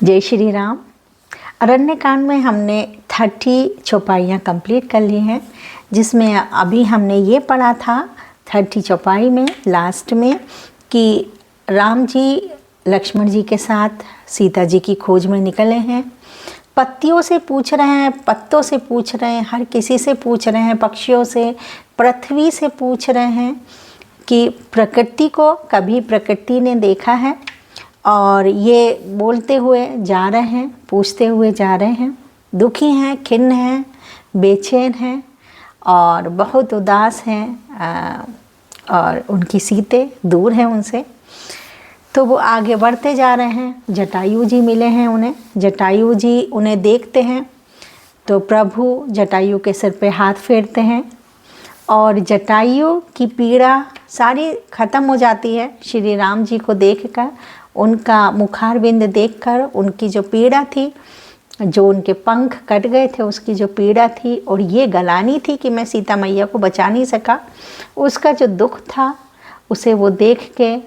जय श्री राम। अरण्यकांड में हमने 30 चौपाइयाँ कंप्लीट कर ली हैं, जिसमें अभी हमने ये पढ़ा था 30 चौपाई में लास्ट में कि राम जी लक्ष्मण जी के साथ सीता जी की खोज में निकले हैं। पत्तियों से पूछ रहे हैं, पत्तों से पूछ रहे हैं, हर किसी से पूछ रहे हैं, पक्षियों से, पृथ्वी से पूछ रहे हैं कि प्रकृति को कभी प्रकृति ने देखा है। और ये बोलते हुए जा रहे हैं, पूछते हुए जा रहे हैं, दुखी हैं, खिन्न हैं, बेचैन हैं और बहुत उदास हैं और उनकी सीते दूर हैं उनसे। तो वो आगे बढ़ते जा रहे हैं। जटायु जी मिले हैं उन्हें। जटायु जी उन्हें देखते हैं तो प्रभु जटायु के सिर पे हाथ फेरते हैं और जटायु की पीड़ा सारी ख़त्म हो जाती है। श्री राम जी को देखकर, उनका मुखारविंद देखकर, उनकी जो पीड़ा थी, जो उनके पंख कट गए थे उसकी जो पीड़ा थी और ये गलानी थी कि मैं सीता मैया को बचा नहीं सका, उसका जो दुख था उसे वो देख के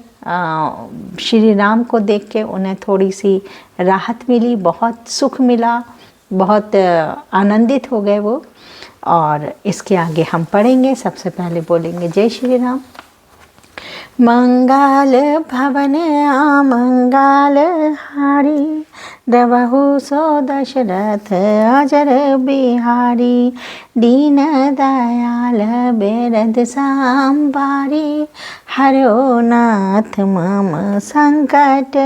श्री राम को देख के उन्हें थोड़ी सी राहत मिली, बहुत सुख मिला, बहुत आनंदित हो गए वो। और इसके आगे हम पढ़ेंगे। सबसे पहले बोलेंगे जय श्री राम। मंगल भवन मंगल हारी, रवहु सो दशरथ अजर बिहारी, दीन दयाल बेरद सांबारी, हरो नाथ मम संकट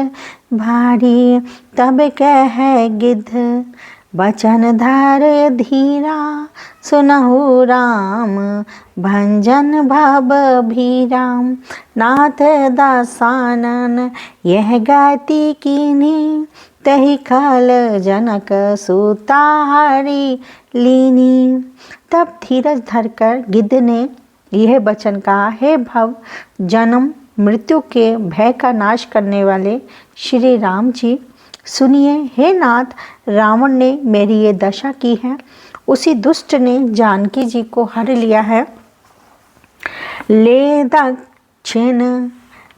भारी। तब कह गिद्ध बचन धर धीरा, सुनहु राम भंजन भव भीराम। नाथ दासानन यह गति कीनी, तहि खल जनक सुता हरि लीनी। तब धीरज धरकर गिद्ध ने यह वचन कहा, हे भव जन्म मृत्यु के भय का नाश करने वाले श्री राम जी, सुनिए। हे नाथ, रावण ने मेरी ये दशा की है, उसी दुष्ट ने जानकी जी को हर लिया है। ले दक्षिण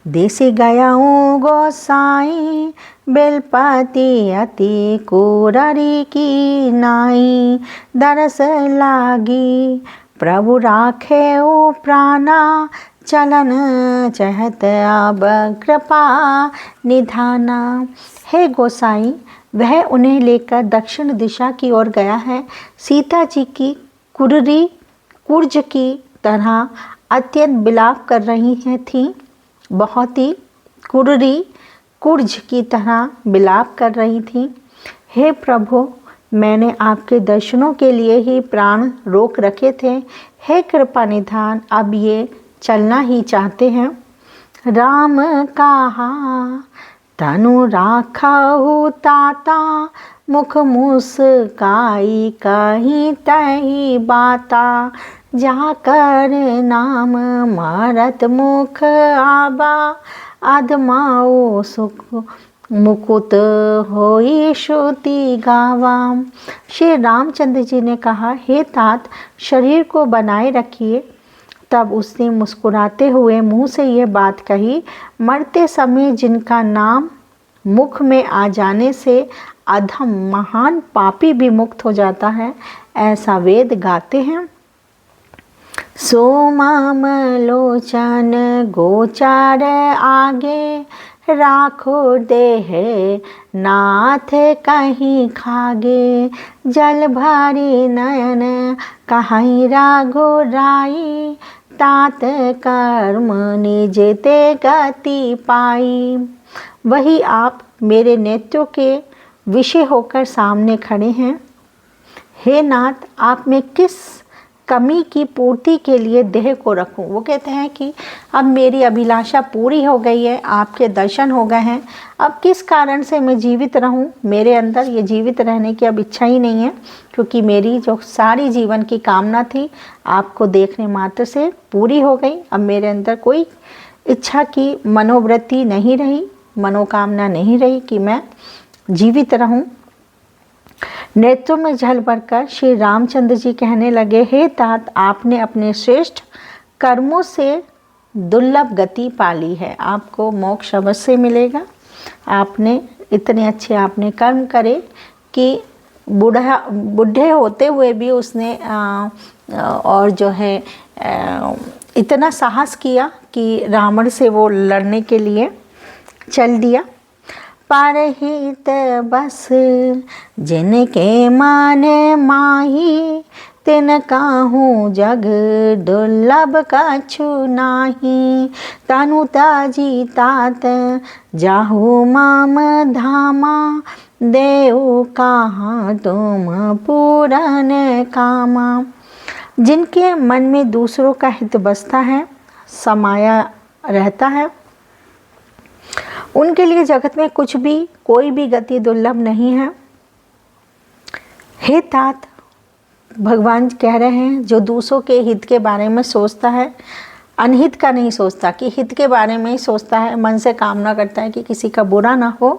देसी गया हूँ गोसाई, बेलपति अति कुररी की नाई। दरस लागी प्रभु राखे ओ प्राणा, चलन चहत अब कृपा निधाना। हे गोसाई, वह उन्हें लेकर दक्षिण दिशा की ओर गया है। सीता जी की कुररी कुर्ज की तरह अत्यंत विलाप कर रही हैं थी, बहुत ही कुररी कुर्ज की तरह विलाप कर रही थी। हे प्रभु, मैंने आपके दर्शनों के लिए ही प्राण रोक रखे थे। हे कृपा निधान, अब ये चलना ही चाहते हैं। राम कहा तनु राखहु ताता, मुख मुस्काई कहीं तही बाता। जाकर नाम मारत मुख आबा, अधमाओ सुख मुकुत होई श्रुति गावा। श्री रामचंद्र जी ने कहा, हे तात, शरीर को बनाए रखिए। तब उसने मुस्कुराते हुए मुंह से यह बात कही, मरते समय जिनका नाम मुख में आ जाने से अधम महान पापी भी मुक्त हो जाता है, ऐसा वेद गाते हैं। सोमाम लोचन गोचार आगे, राखो देह नाथ कहीं खागे। जल भरी नयन कहीं राघो राई, तात कर्म निजते गति पाई। वही आप मेरे नेत्रों के विषय होकर सामने खड़े हैं। हे नाथ, आप में किस कमी की पूर्ति के लिए देह को रखूं? वो कहते हैं कि अब मेरी अभिलाषा पूरी हो गई है, आपके दर्शन हो गए हैं, अब किस कारण से मैं जीवित रहूं? मेरे अंदर ये जीवित रहने की अब इच्छा ही नहीं है, क्योंकि मेरी जो सारी जीवन की कामना थी आपको देखने मात्र से पूरी हो गई। अब मेरे अंदर कोई इच्छा की मनोवृत्ति नहीं रही, मनोकामना नहीं रही कि मैं जीवित रहूं। नेत्रों में झल भरकर श्री रामचंद्र जी कहने लगे, हे तात, आपने अपने श्रेष्ठ कर्मों से दुर्लभ गति पाली है, आपको मोक्ष अवश्य मिलेगा। आपने इतने अच्छे आपने कर्म करे कि बूढ़े होते हुए भी उसने और जो है इतना साहस किया कि रावण से वो लड़ने के लिए चल दिया। परहित बस जिनके माने माही, तिन काहू जग दुर्लभ कछु नाही। तनुता जी तात जाहु माम धामा, देऊ कहाँ तुम पूरन कामा। जिनके मन में दूसरों का हित बसता है, समाया रहता है, उनके लिए जगत में कुछ भी कोई भी गति दुर्लभ नहीं है। हे तात, भगवान कह रहे हैं जो दूसरों के हित के बारे में सोचता है, अनहित का नहीं सोचता कि हित के बारे में ही सोचता है, मन से कामना करता है कि किसी का बुरा ना हो,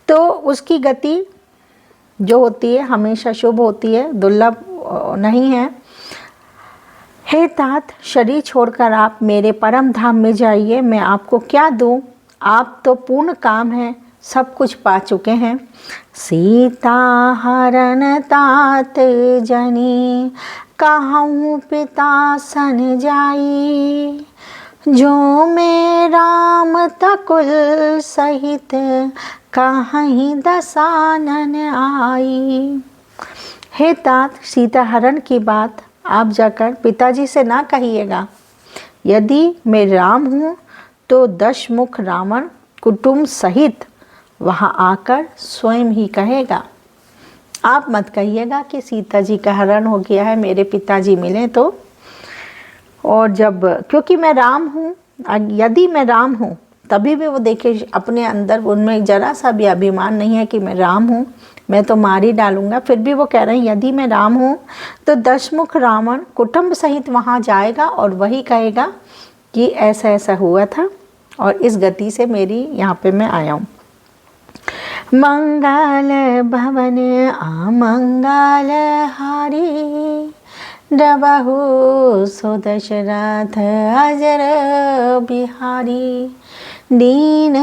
तो उसकी गति जो होती है हमेशा शुभ होती है, दुर्लभ नहीं है। हे तात, शरीर छोड़कर आप मेरे परम धाम में जाइए, मैं आपको क्या दूं? आप तो पूर्ण काम है, सब कुछ पा चुके हैं। सीता हरण तात जनी, कहूँ पिता सन जाई। जो मैं राम तकुल सहित, कहीं दसानन आई। हे तात, सीता हरण की बात आप जाकर पिताजी से ना कहिएगा। यदि मैं राम हूँ तो दशमुख रावण कुटुंब सहित वहाँ आकर स्वयं ही कहेगा। आप मत कहिएगा कि सीता जी का हरण हो गया है, मेरे पिताजी मिले तो। और जब, क्योंकि मैं राम हूँ, यदि मैं राम हूँ तभी भी वो देखे अपने अंदर उनमें जरा सा भी अभिमान नहीं है कि मैं राम हूँ, मैं तो मार ही डालूंगा। फिर भी वो कह रहे हैं यदि मैं राम हूँ तो दशमुख रावण कुटुंब सहित वहाँ जाएगा और वही कहेगा कि ऐसा ऐसा हुआ था और इस गति से मेरी यहाँ पे मैं आया हूँ। मंगल भवन अमंगल हारी, डबहु सो दशरथ अजर बिहारी। दीन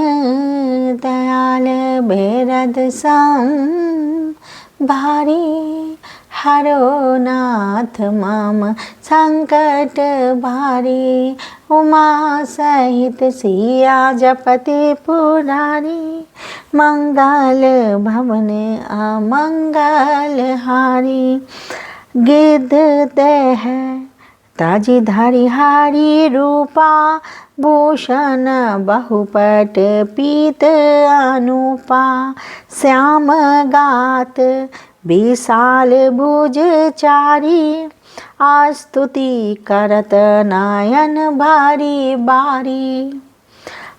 दयाल बेरद सम भारी, हरो नाथ मम संकट भारी। उमा सहित सिया जपति पुरारी, मंगल भवन अमंगल हारी। गिद्ध देह ताजी धारी हारी रूपा, भूषण बहुपट पीत अनुपा। श्याम गात विशाल भुज चारी, आस्तुति करत नयन भारी बारी।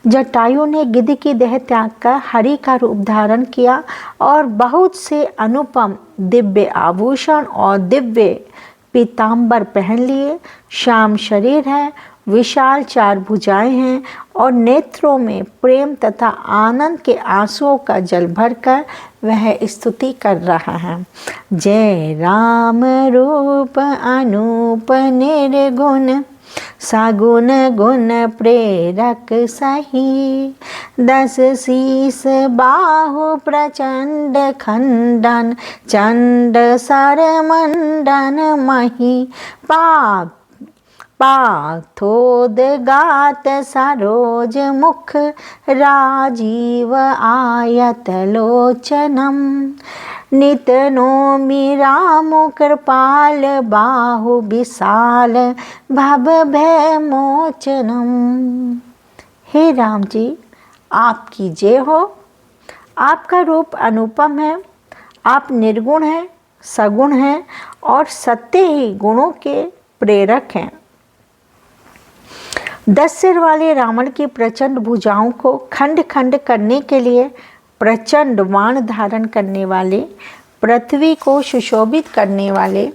जटायु ने गिद्ध की देह त्याग कर हरि का रूप धारण किया और बहुत से अनुपम दिव्य आभूषण और दिव्य पीताम्बर पहन लिए। श्याम शरीर है, विशाल चार भुजाएं हैं और नेत्रों में प्रेम तथा आनंद के आंसुओं का जल भरकर वह स्तुति कर रहा है। जय राम रूप अनूप निर्गुण, सगुण गुण प्रेरक सही। दस शीस बाहु प्रचंड खंडन, चंड सर मंडन मही। पार्थोद गात सरोज मुख, राजीव आयत लोचनम। नित नोमि राम कृपाल, बाहु विशाल भव भय मोचनम। हे राम जी, आपकी जय हो। आपका रूप अनुपम है, आप निर्गुण हैं, सगुण हैं और सत्य ही गुणों के प्रेरक हैं। 10 सिर वाले रावण की प्रचंड भुजाओं को खंड खंड करने के लिए प्रचंड बाण धारण करने वाले, पृथ्वी को सुशोभित करने वाले,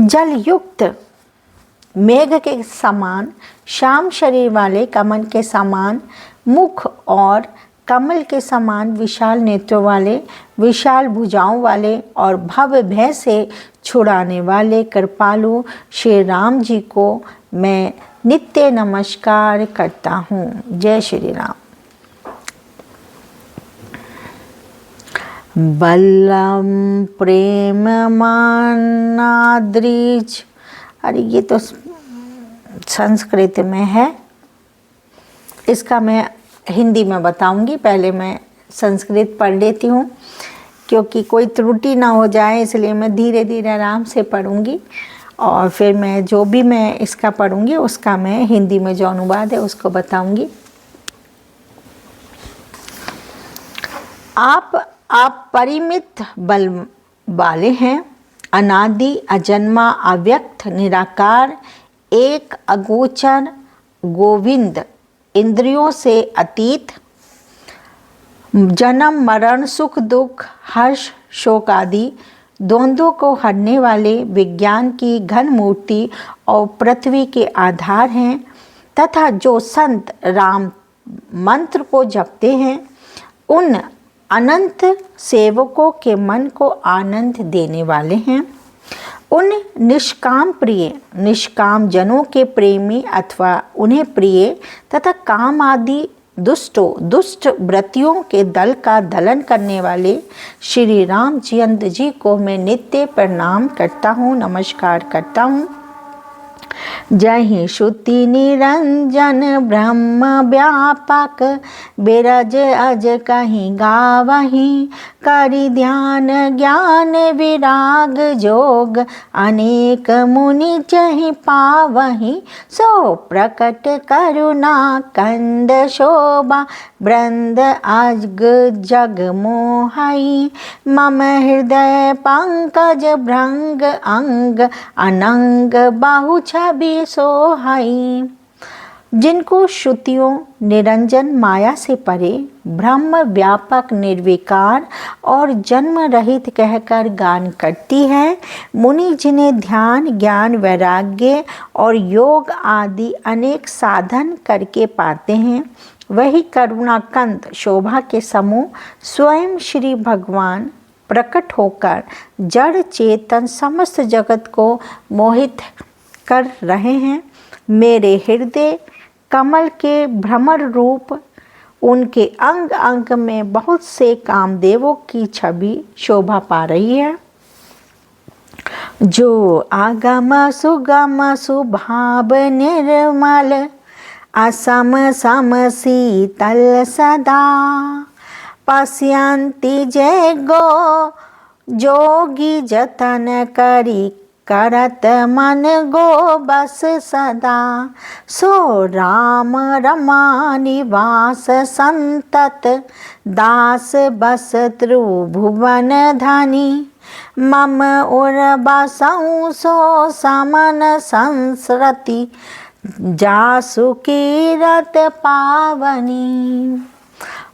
जल युक्त मेघ के समान श्याम शरीर वाले, कमल के समान मुख और कमल के समान विशाल नेत्रों वाले, विशाल भुजाओं वाले और भव भय से छुड़ाने वाले कृपालु श्री राम जी को मैं नित्य नमस्कार करता हूँ। जय श्री राम। बल्लम प्रेम मानाद्रिज। अरे ये तो संस्कृत में है, इसका मैं हिंदी में बताऊंगी। पहले मैं संस्कृत पढ़ लेती हूँ क्योंकि कोई त्रुटि ना हो जाए, इसलिए मैं धीरे धीरे आराम से पढ़ूंगी और फिर मैं जो भी मैं इसका पढ़ूंगी उसका मैं हिंदी में जो अनुवाद है उसको बताऊंगी। आप परिमित बल वाले हैं, अनादि अजन्मा अव्यक्त निराकार, एक अगोचर गोविंद, इंद्रियों से अतीत, जन्म मरण सुख दुख हर्ष शोक आदि द्वंद्वों को हरने वाले, विज्ञान की घन मूर्ति और पृथ्वी के आधार हैं, तथा जो संत राम मंत्र को जपते हैं उन अनंत सेवकों के मन को आनंद देने वाले हैं। उन निष्काम प्रिय, निष्काम जनों के प्रेमी अथवा उन्हें प्रिय तथा काम आदि दुष्ट व्रतियों के दल का दलन करने वाले श्री राम चंद्र जी को मैं नित्य प्रणाम करता हूँ, नमस्कार करता हूँ। जय ही श्रुति निरंजन ब्रह्म व्यापक, बिरज अज कहीं गावहीं, करि ध्यान ज्ञान विराग जोग, अनेक मुनि चहि पावहीं, सो प्रकट करुणा कंद शोभा, वृंद अजग जग मोहई, मम हृदय पंकज भृंग अंग, अनंग बाहु छवि सोहाई। जिनको श्रुतियों निरंजन माया से परे, ब्रह्म व्यापक निर्विकार और जन्म रहित कहकर गान करती है, मुनि जिन्हें ध्यान ज्ञान वैराग्य और योग आदि अनेक साधन करके पाते हैं, वही करुणाकंद शोभा के समूह स्वयं श्री भगवान प्रकट होकर जड़ चेतन समस्त जगत को मोहित कर रहे हैं। मेरे हृदय कमल के भ्रमर रूप उनके अंग अंग में बहुत से कामदेवों की छवि शोभा पा रही है। जो आगम सुगम सुभाव निर्मल, असम सम शीतल सदा, पश्यन्ति जय गो जोगी जतन करी, करत मन गो बस सदा, सो राम रमा निवास संतत, दास बस त्रिभुवन धनी, मम उर बसऊँ सो समन संस्रति, जासु कीरत पावनी।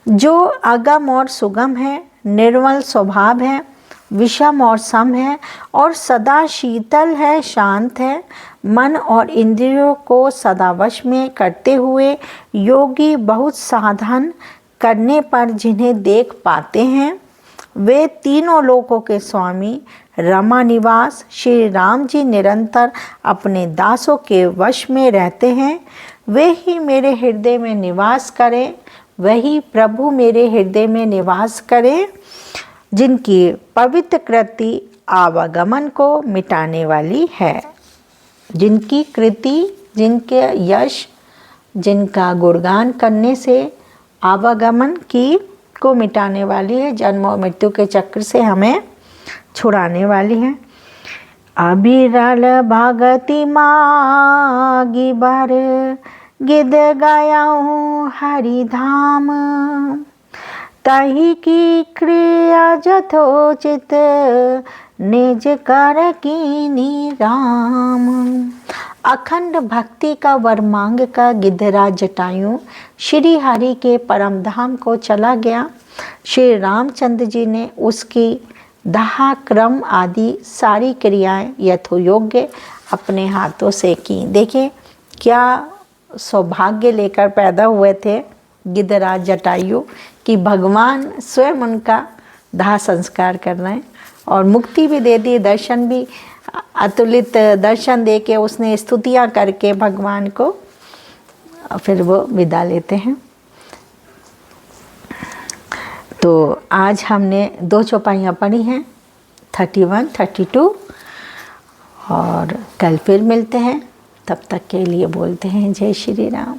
जो अगम और सुगम है, निर्मल स्वभाव है, विषम और सम है और सदा शीतल है, शांत है, मन और इंद्रियों को सदा वश में करते हुए योगी बहुत साधन करने पर जिन्हें देख पाते हैं, वे तीनों लोकों के स्वामी रमा निवास श्री राम जी निरंतर अपने दासों के वश में रहते हैं। वे ही मेरे हृदय में निवास करें, वही प्रभु मेरे हृदय में निवास करें, जिनकी पवित्र कृति आवागमन को मिटाने वाली है, जिनकी कृति, जिनके यश, जिनका गुणगान करने से आवागमन की को मिटाने वाली है, जन्म और मृत्यु के चक्र से हमें छुड़ाने वाली है। अबिरल भगति मागी बर, गिद गायाऊँ हरिधाम, तही की क्रिया जथोचित, निज कर कीनी राम। अखंड भक्ति का वर मांग का गिद्धराज जटायु श्री हरि के परम धाम को चला गया। श्री रामचंद्र जी ने उसकी दाह क्रम आदि सारी क्रियाएं यथोयोग्य अपने हाथों से की। देखिए क्या सौभाग्य लेकर पैदा हुए थे गिद्धराज जटायु कि भगवान स्वयं उनका दाह संस्कार कर रहे हैं और मुक्ति भी दे दी, दर्शन भी अतुलित दर्शन दे के उसने स्तुतियाँ करके भगवान को फिर वो विदा लेते हैं। तो आज हमने 2 चौपाइयाँ पढ़ी हैं, 31, 32, और कल फिर मिलते हैं। तब तक के लिए बोलते हैं जय श्री राम।